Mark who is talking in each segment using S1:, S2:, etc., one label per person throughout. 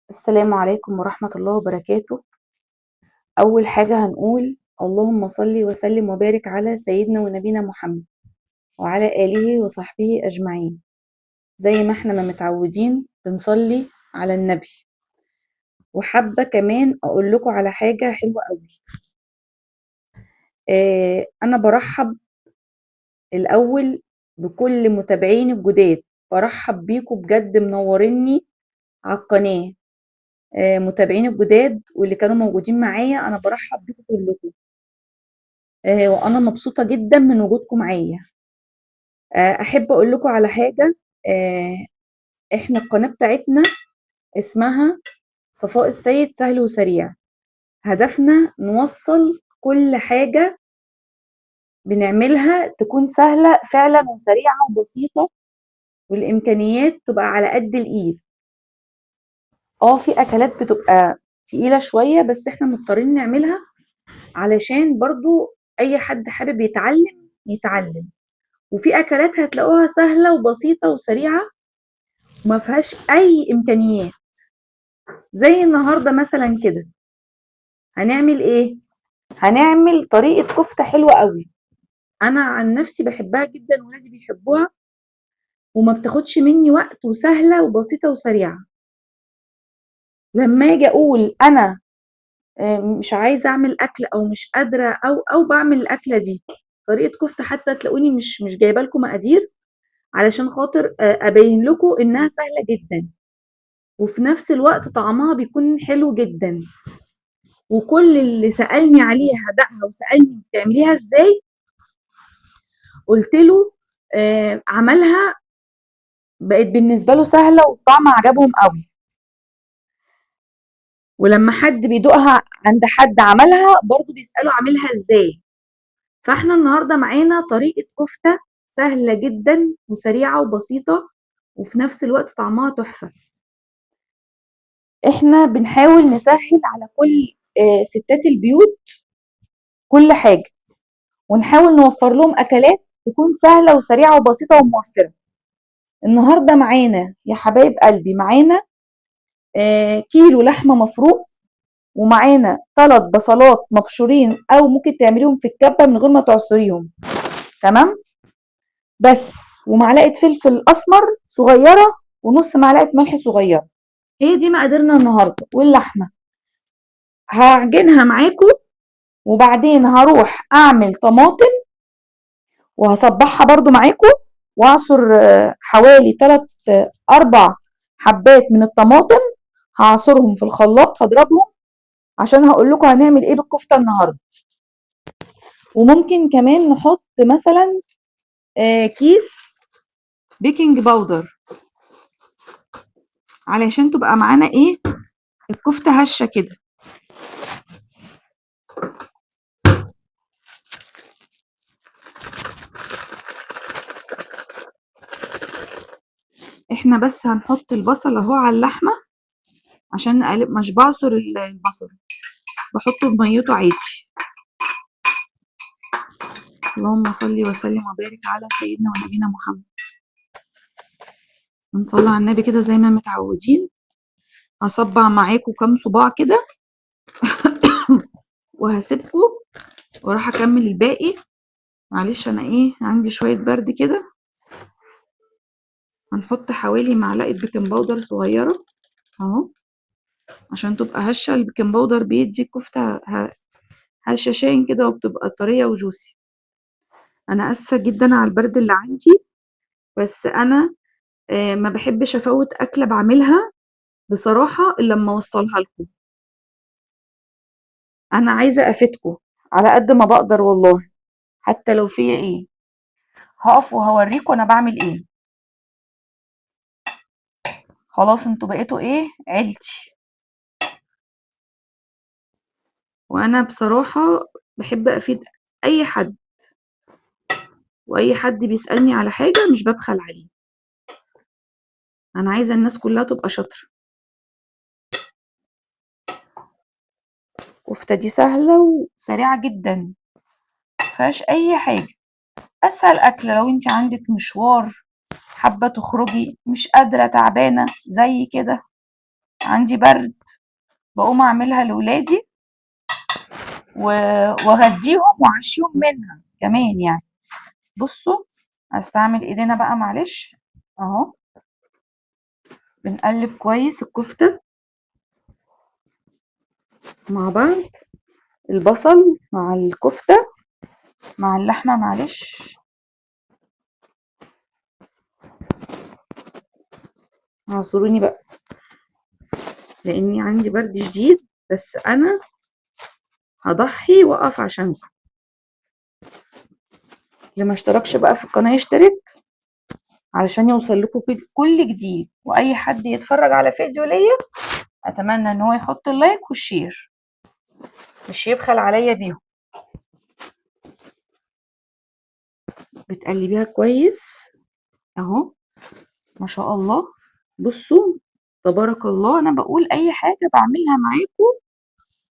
S1: السلام عليكم ورحمة الله وبركاته. أول حاجة هنقول اللهم صل وسلم وبارك على سيدنا ونبينا محمد وعلى آله وصحبه أجمعين. زي ما احنا ما متعودين بنصلي على النبي. وحابة كمان أقول لكم على حاجة حلوة قوي. أنا برحب الأول بكل متابعين الجداد، برحب بيكم بجد، منوريني على القناة. متابعين الجداد واللي كانوا موجودين معايا أنا برحب بيكم كلكم. وأنا مبسوطة جدا من وجودكم معايا. أحب أقول لكم على حاجة. آه، إحنا القناة بتاعتنا اسمها صفاء السيد سهل وسريع. هدفنا نوصل كل حاجة بنعملها تكون سهلة فعلا وسريعة وبسيطة، والإمكانيات تبقى على قد الإيد. في أكلات بتبقى تقيلة شوية بس إحنا مضطرين نعملها علشان برضو أي حد حابب يتعلم يتعلم. وفي أكلات هتلاقوها سهلة وبسيطة وسريعة وما فيهاش أي إمكانيات. زي النهاردة مثلا كده هنعمل إيه؟ هنعمل طريقة كفتة حلوة قوي. أنا عن نفسي بحبها جدا ولادي بيحبوها وما بتاخدش مني وقت وسهلة وبسيطة وسريعة. لما أجي أقول أنا مش عايزة أعمل أكل أو مش قادرة أو بعمل الأكلة دي طريقة كفتة، حتى تلاقوني مش جايبة لكم مقادير علشان خاطر أبين لكم إنها سهلة جدا وفي نفس الوقت طعمها بيكون حلو جدا. وكل اللي سألني عليها دقها وسألني بتعمليها ازاي قلت له عملها بقت بالنسبة له سهلة والطعم عجبهم قوي. ولما حد بيدوقها عند حد عملها برضو بيسألوا عاملها ازاي. فاحنا النهاردة معانا طريقة كفتة سهلة جدا وسريعة وبسيطة وفي نفس الوقت طعمها تحفة. احنا بنحاول نسهل على كل ستات البيوت كل حاجة، ونحاول نوفر لهم أكلات تكون سهلة وسريعة وبسيطة وموفرة. النهاردة معانا يا حبايب قلبي معانا كيلو لحمة مفروم، ومعانا 3 بصلات مبشورين أو ممكن تعمليهم في الكبة من غير ما تعصريهم، تمام؟ بس ومعلقة فلفل أسمر صغيرة ونص معلقة ملح صغيرة. هي دي مقاديرنا النهاردة. واللحمة هعجنها معاكم وبعدين هروح أعمل طماطم وهصبحها برضو معاكم واعصر حوالي 4 حبات من الطماطم، هعصرهم في الخلاط هضربهم عشان هقول لكم هنعمل ايه بالكفته النهارده. وممكن كمان نحط مثلا كيس بيكنج باودر علشان تبقى معانا ايه الكفته هشه كده. احنا بس هنحط البصل اهو على اللحمه عشان نقلب، مش بعصر البصل، بحطه بميته عادي. اللهم صل وسلم وبارك على سيدنا ونبينا محمد. نصلي على النبي كده زي ما متعودين. هصبع معاكم كام صباع كده وهسيبكم واروح اكمل الباقي. معلش انا عندي شويه برد كده. هنحط حوالي معلقه بيكنج باودر صغيره اهو عشان تبقى هشه. البيكنج باودر بيدي الكفته هشاشين كده وبتبقى طريه وجوسي. انا اسفه جدا على البرد اللي عندي، بس انا ما بحبش افوت اكله بعملها بصراحه الا لما اوصلها لكم. انا عايزه افيدكم على قد ما بقدر والله، حتى لو فيا هقف وهوريكم انا بعمل ايه. خلاص انتوا بقيتوا عيلتي. وانا بصراحة بحب افيد اي حد، واي حد بيسألني على حاجة مش ببخل عليه. انا عايزة الناس كلها تبقى شاطرة. الكفتة دي سهلة وسريعة جدا مفيهاش اي حاجة. اسهل اكلة لو انت عندك مشوار حابة تخرجي مش قادرة تعبانة زي كده عندي برد بقوم اعملها لولادي واغديهم واعشيهم منها كمان يعني. بصوا هستعمل ايدينا بقى معلش اهو. بنقلب كويس الكفتة مع بعض، البصل مع الكفتة مع اللحمة معلش. اعذروني بقى لاني عندي برد شديد، بس انا هضحي واقف عشانكم. اللي ما اشتركش بقى في القناة يشترك علشان يوصل لكم كل جديد، واي حد يتفرج على فيديو ليا اتمنى ان هو يحط اللايك والشير، مش يبخل عليا بيهم. بتقلبيها كويس اهو ما شاء الله. بصوا تبارك الله، انا بقول اي حاجة بعملها معاكم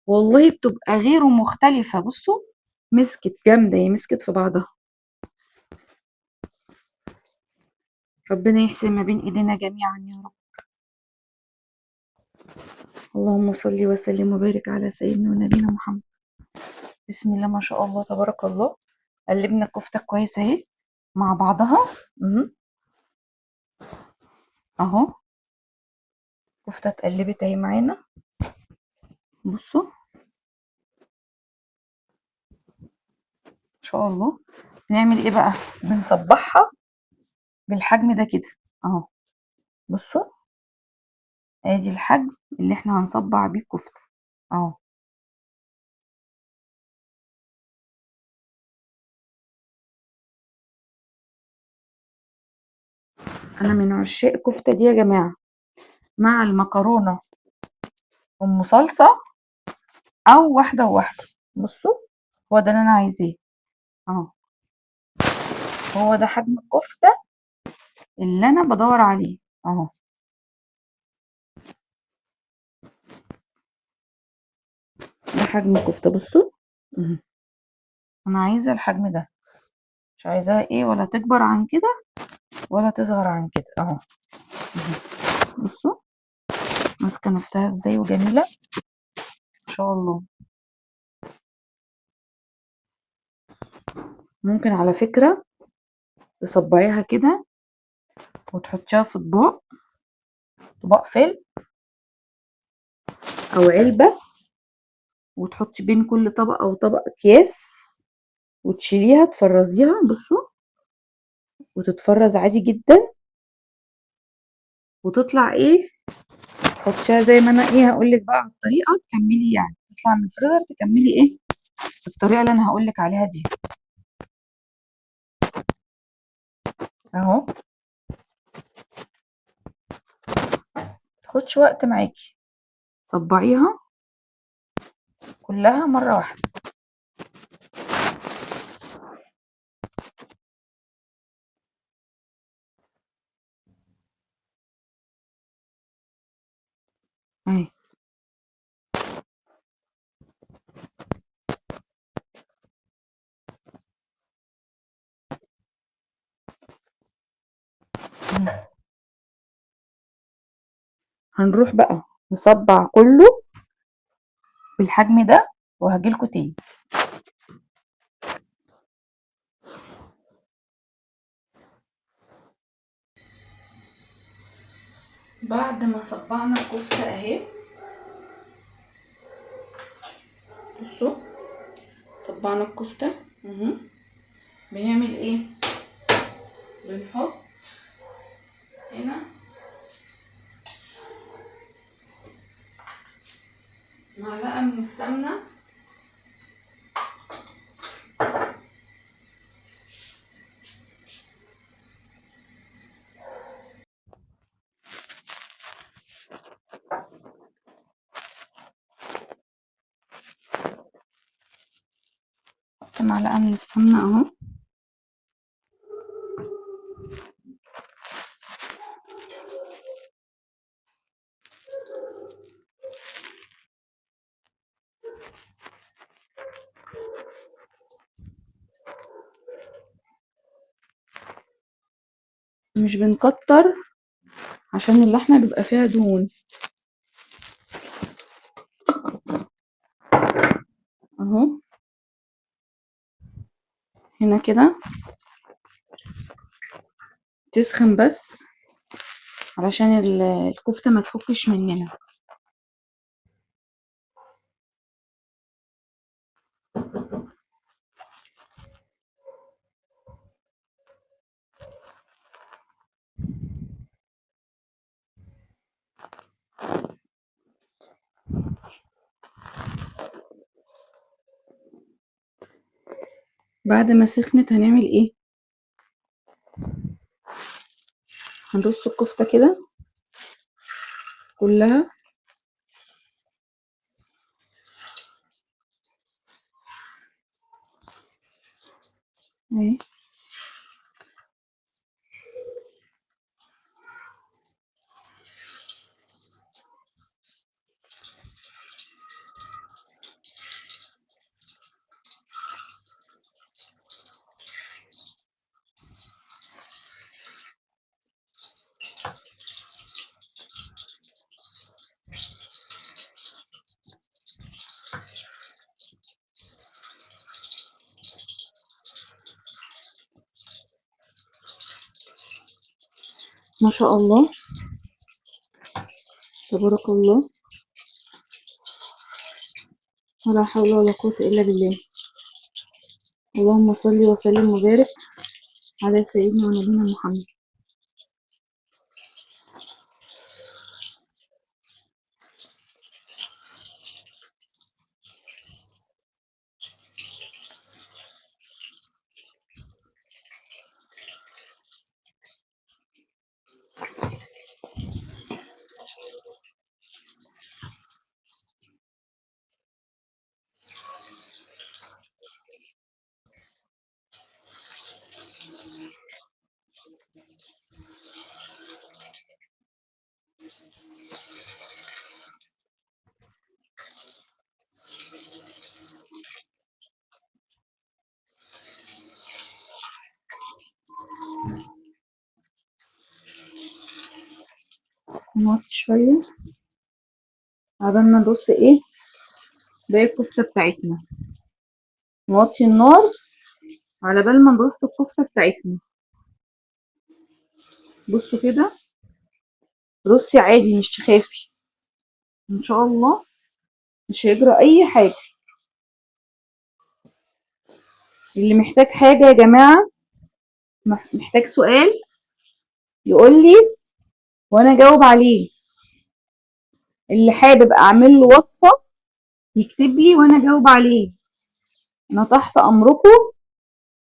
S1: والله بتبقى غير ومختلفة. بصوا مسكت جامدة، هي مسكت في بعضها. ربنا يحسن ما بين ايدينا جميعا يا رب. اللهم صل وسلم وبارك على سيدنا ونبينا محمد. بسم الله ما شاء الله تبارك الله. قلبنا الكفتة كويس اهي مع بعضها. اهو كفتة اتقلبت اهي معانا. بصوا ما شاء الله. بنعمل ايه بقى؟ بنصبعها بالحجم ده كده اهو. بصوا ادي الحجم اللي احنا هنصبع بيه الكفتة اهو. انا من عشاق الكفتة دي يا جماعة، مع المكرونة ام صلصة او واحدة وواحدة. بصوا هو ده اللي انا عايزاه اهو. هو ده حجم الكفتة اللي انا بدور عليه اهو. ده حجم الكفتة بصوا. مهم. انا عايزة الحجم ده، مش عايزاها ايه ولا تكبر عن كده ولا تصغر عن كده اهو. مهم. بصوا ماسكة نفسها ازاي وجميلة ما شاء الله. ممكن على فكرة تصبعيها كده وتحطيها في اطباق، طباق فيل او علبة، وتحطي بين كل طبق او طبق اكياس وتشيليها تفرزيها. بصوا وتتفرز عادي جدا وتطلع ايه. حطيها زي ما انا ايه هقولك بقى على الطريقة تكملي، يعني تطلع من الفريزر تكملي ايه الطريقة اللي انا هقولك عليها دي اهو. متاخدش وقت معاكي، صبعيها كلها مرة واحدة. اهي هنروح بقى نصبع كله بالحجم ده وهجيلكوا تاني. بعد ما صبعنا الكفتة اهي، بصوا صبعنا الكفتة بنعمل ايه؟ بنحط هنا معلقة من السمنة معلقة من السمنة اهو. مش بنكتر عشان اللحمة بيبقى فيها دهون. اهو هنا كده تسخن بس علشان الكفتة ما تفكش مننا. بعد ما سخنت هنعمل ايه؟ هنرص الكفتة كده كلها اهي. ما شاء الله، تبارك الله، ولا حول ولا قوة إلا بالله. اللهم صل وسلم وبارك على سيدنا ونبينا محمد. نوطي شوية عبال ما نرص ايه باقي الكفتة بتاعتنا. نوطي النار على بال ما نرص الكفتة بتاعتنا. بصوا كده، رصي عادي مش تخافي، ان شاء الله مش هيجرى اي حاجة. اللي محتاج حاجة يا جماعة، محتاج سؤال يقول لي وانا اجاوب عليه. اللي حابب اعمل له وصفة يكتب لي وانا اجاوب عليه. انا تحت امركم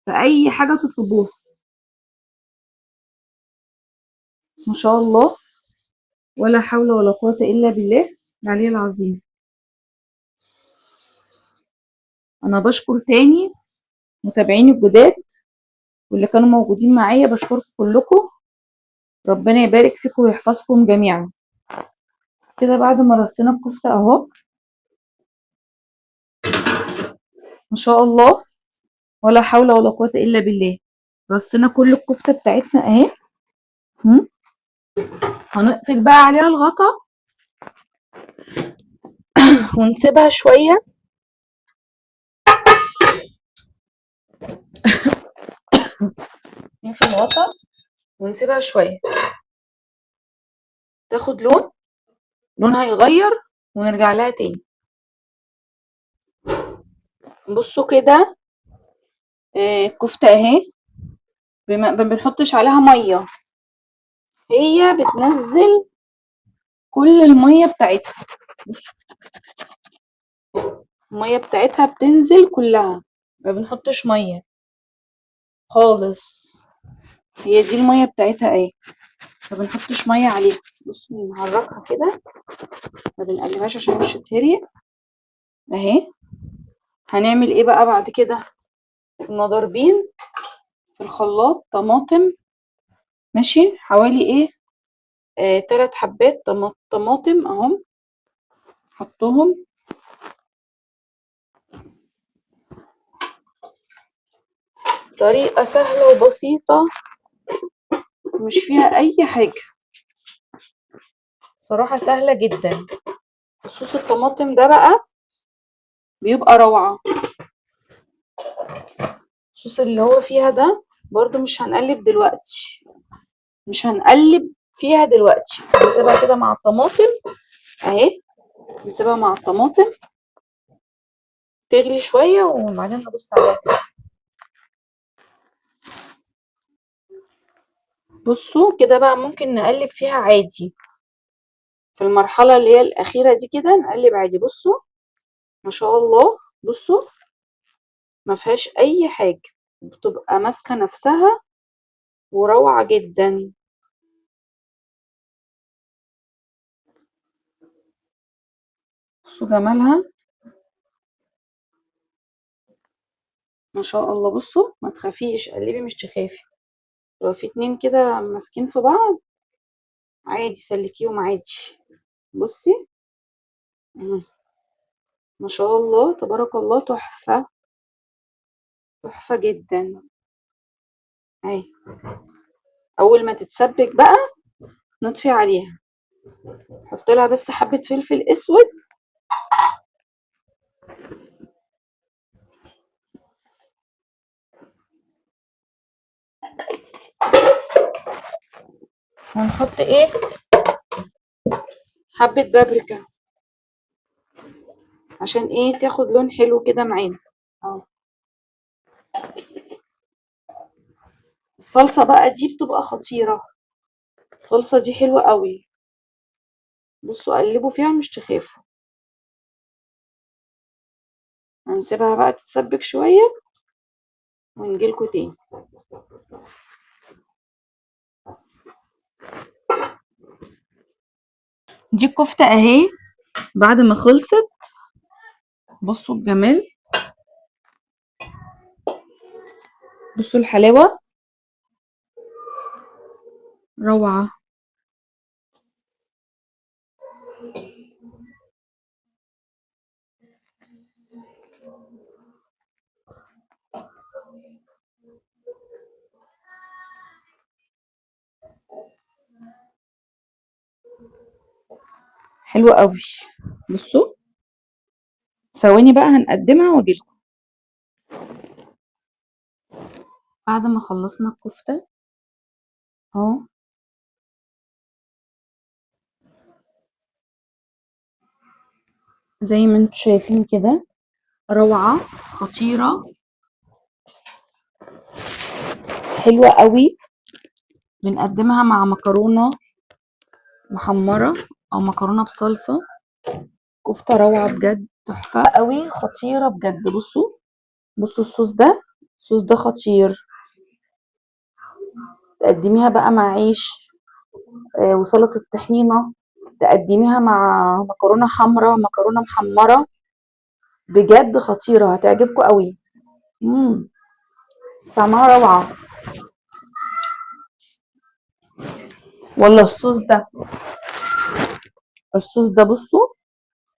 S1: في اي حاجة تطلبوها. ما شاء الله، ولا حول ولا قوة الا بالله العلي العظيم. انا بشكر تاني متابعيني الجداد واللي كانوا موجودين معايا، بشكركم كلكم. ربنا يبارك فيكم ويحفظكم جميعا. كده بعد ما رصينا الكفتة اهو، ما شاء الله، ولا حول ولا قوة الا بالله. رصينا كل الكفتة بتاعتنا اهي. هنقفل بقى عليها الغطا ونسيبها شوية. نقفل الغطا ونسيبها شوية تاخد لون، لونها يغير ونرجع لها تاني. بصوا كده، الكفتة اهي ما بنحطش عليها مية، هي بتنزل كل المية بتاعتها. المية بتاعتها بتنزل كلها، ما بنحطش مية خالص. هي دي المية بتاعتها اهي، ما بنحطش مية عليها. بصوا نحركها كده، ما بنقلبهاش عشان مش تتهري اهي. هنعمل ايه بقى بعد كده؟ كنا ضاربين في الخلاط طماطم، ماشي، حوالي ايه 3 حبات طماطم اهم، حطهم. طريقة سهلة وبسيطة مش فيها اي حاجة، صراحة سهلة جدا. صوص الطماطم ده بقى بيبقى روعة. الصوص اللي هو فيها ده برضو مش هنقلب دلوقتي، مش هنقلب فيها دلوقتي، نسيبها كده مع الطماطم اهي، نسيبها مع الطماطم تغلي شوية وبعدين نبص عليها كده. بصوا كده بقى ممكن نقلب فيها عادي في المرحلة اللي هي الأخيرة دي كده، نقلب عادي. بصوا ما شاء الله، بصوا ما فيهاش أي حاجة، بتبقى ماسكة نفسها وروعة جدا. بصوا جمالها ما شاء الله. بصوا ما تخافيش، قلبي مش تخافي، لو في اتنين كده ماسكين في بعض عادي سلكيهم عادي. بصي ما شاء الله تبارك الله، تحفة تحفة جدا اهي. اول ما تتسبك بقى نطفي عليها، نحط لها بس حبة فلفل اسود ونحط ايه حبة بابريكا عشان ايه تاخد لون حلو كده معانا اهو. الصلصة بقى دي بتبقى خطيرة، الصلصة دي حلوة قوي. بصوا قلبوا فيها مش تخافوا، هنسيبها بقى تتسبك شوية ونجيلكوا تاني. دي الكفتة اهي بعد ما خلصت، بصوا الجمال، بصوا الحلاوة، روعة. حلوة قوي. بصوا ثواني بقى هنقدمها واجيلكم بعد ما خلصنا الكفتة اهو. زي ما انتم شايفين كده، روعة خطيرة حلوة قوي. بنقدمها مع مكرونة محمرة او مكرونة بصلصة. كفتة روعة بجد، تحفة قوي خطيرة بجد. بصوا بصوا الصوص ده، الصوص ده خطير. تقدميها بقى مع عيش وسلطة طحينة، تقدميها مع مكرونة حمراء، مكرونة محمرة، بجد خطيرة هتعجبكم قوي. طعمها روعة. ولا الصوص ده، الصوص ده بصوا،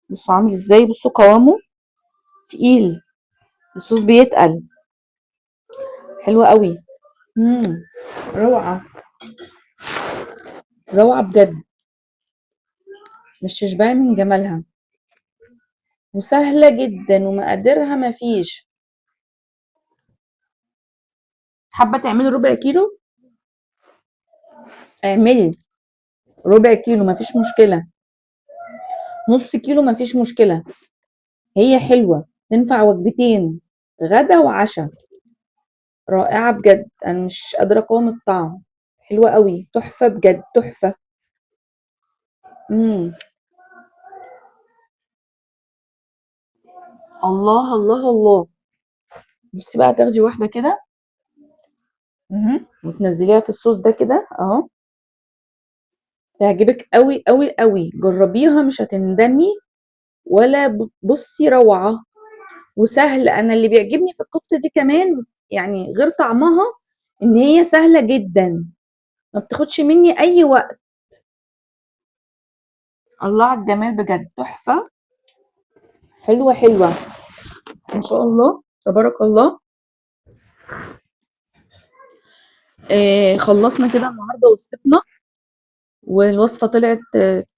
S1: بصوا عامل ازاي، بصوا قوامه تقيل، الصوص بيتقل، حلو قوي. روعة روعة بجد، مش تشبعي من جمالها، وسهلة جدا ومقاديرها مفيش. حابة تعملي ربع كيلو اعملي ربع كيلو مفيش مشكلة، نص كيلو مفيش مشكلة، هي حلوة تنفع وجبتين، غدا وعشاء، رائعة بجد. انا مش قادرة اقاوم الطعم، حلوة قوي، تحفة بجد تحفة. امم الله الله الله. بصي بقى تاخدي واحدة كده وتنزليها في الصوص ده كده اهو، تعجبك قوي قوي قوي، جربيها مش هتندمي ولا بصي روعة وسهلة. انا اللي بيعجبني في الكفتة دي كمان يعني غير طعمها ان هي سهلة جدا، ما بتاخدش مني اي وقت. الله على الجمال بجد، تحفة، حلوة حلوة ما شاء الله تبارك الله. خلصنا كده النهارده وصفتنا، والوصفة طلعت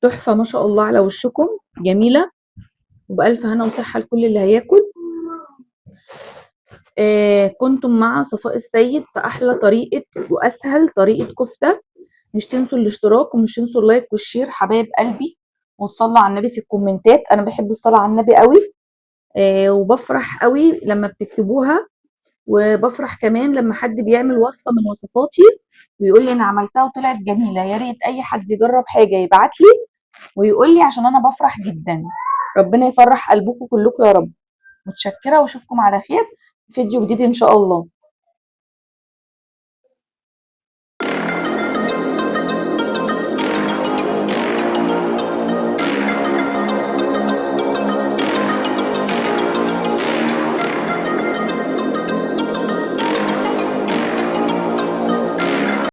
S1: تحفة ما شاء الله على وشكم، جميلة. وبألف هنا وصحة لكل اللي هياكل. كنتم مع صفاء السيد في أحلى طريقة وأسهل طريقة كفتة. مش تنسوا الاشتراك ومش تنسوا اللايك والشير حبايب قلبي، وتصلوا على النبي في الكومنتات. أنا بحب الصلاة على النبي قوي. وبفرح قوي لما بتكتبوها، وبفرح كمان لما حد بيعمل وصفة من وصفاتي ويقول لي أنا عملتها وطلعت جميلة. يا ريت أي حد يجرب حاجة يبعت لي ويقول لي، عشان أنا بفرح جدا. ربنا يفرح قلبكم كلكم يا رب. متشكرة واشوفكم على خير في فيديو جديد ان شاء الله.